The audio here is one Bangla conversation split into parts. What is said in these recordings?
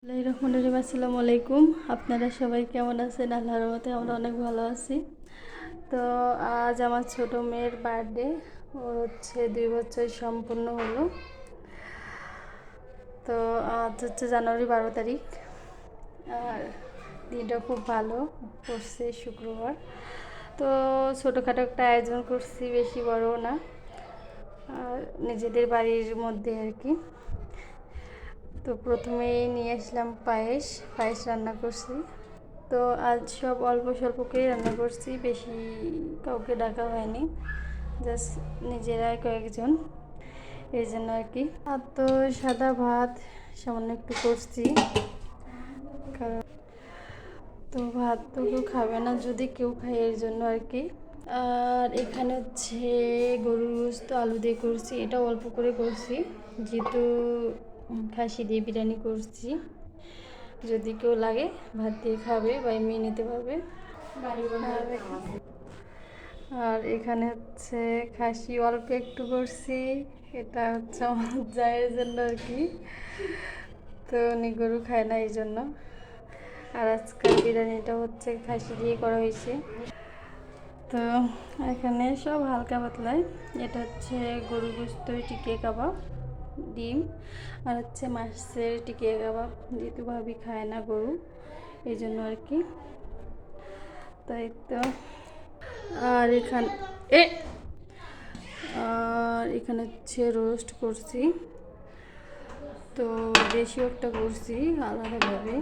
আসসালামু আলাইকুম। আপনারা সবাই কেমন আছেন? আল্লাহর রহমতে আমরা অনেক ভালো আছি। তো আজ আমার ছোট মেয়ের বার্থডে, ওর হচ্ছে 2 বছর সম্পূর্ণ হলো। তো আজ হচ্ছে জানুয়ারি 12 তারিখ, আর দিনটা খুব ভালো করছে, শুক্রবার। তো ছোটোখাটো একটা আয়োজন করছি, বেশি বড় না, আর নিজেদের বাড়ির মধ্যে আর কি। তো প্রথমেই নিয়ে আসলাম পায়েস পায়েস রান্না করছি। তো আজ সব অল্প স্বল্প করেই রান্না করছি, বেশি কাউকে ডাকা হয়নি, জাস্ট নিজেরাই কয়েকজন, এই জন্য আর কি। আর তো সাদা ভাত সামান্য একটু করছি, কারণ তো ভাত তো কেউ খাবে না, যদি কেউ খায় এর জন্য আর কি। আর এখানে হচ্ছে গরুর গোশত আলু দিয়ে করছি, এটা অল্প করে করছি, যেহেতু খাসি দিয়ে বিরিয়ানি করছি। যদি কেউ লাগে ভাত দিয়ে খাবে বা এমনি নিতে পারবে। আর এখানে হচ্ছে খাসি অল্প একটু করছি, এটা হচ্ছে আমার জায়ের জন্য আর কি। তো উনি গরু খায় না এই জন্য। আর আজকাল বিরিয়ানিটা হচ্ছে খাসি দিয়ে করা হয়েছে। তো এখানে সব হালকা পাতলায়, এটা হচ্ছে গরুর গোশত টিকিয়া কাবাব, ডিম, আর হচ্ছে মাছের টিকিয়া কাবাব, যেহেতু ভাবি খায় না গরু এই জন্য আর কি। তাই তো। আর এখানে হচ্ছে রোস্ট করছি, তো দেশীয় একটা করছি আলাদাভাবে,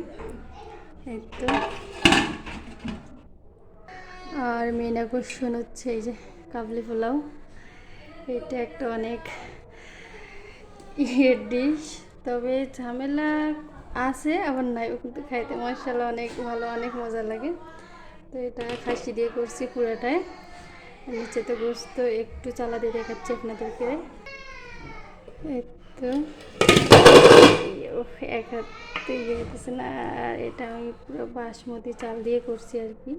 এই তো। আর মেন আকর্ষণ হচ্ছে এই যে কাবলি পোলাও, এটা একটা অনেক ইয়ের ডিশ, তবে ঝামেলা আছে আবার নাই, কিন্তু খাইতে মাশাআল্লাহ অনেক ভালো, অনেক মজা লাগে। তো এটা খাসি দিয়ে করছি পুরোটায়, নিচে তো গোস্ত একটু চালা দিয়ে দেখাচ্ছি আপনাদেরকে, এই তো। এক হাতে ইয়ে হতেছে না। আর এটা আমি পুরো বাসমতি চাল দিয়ে করছি আর কি।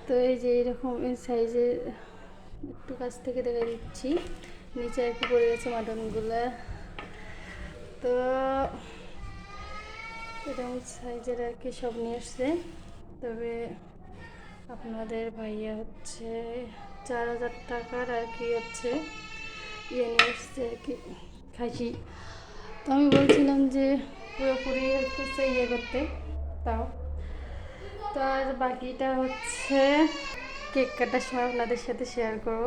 তো এই যে এরকম সাইজের, একটু কাছ থেকে দেখা দিচ্ছি, নিচে একটু পড়ে গেছে মাটনগুলা। তো এরকম সাইজের আর কি সব নিয়ে এসছে। তবে আপনাদের ভাইয়া হচ্ছে 4,000 টাকার আর কি হচ্ছে ইয়ে নিয়ে এসছে আর কি, খাসি। তো আমি বলছিলাম যে পুরোপুরি হচ্ছে ইয়ে করতে, তাও। তো আর বাকিটা হচ্ছে কেক কাটার সময় আপনাদের সাথে শেয়ার করব।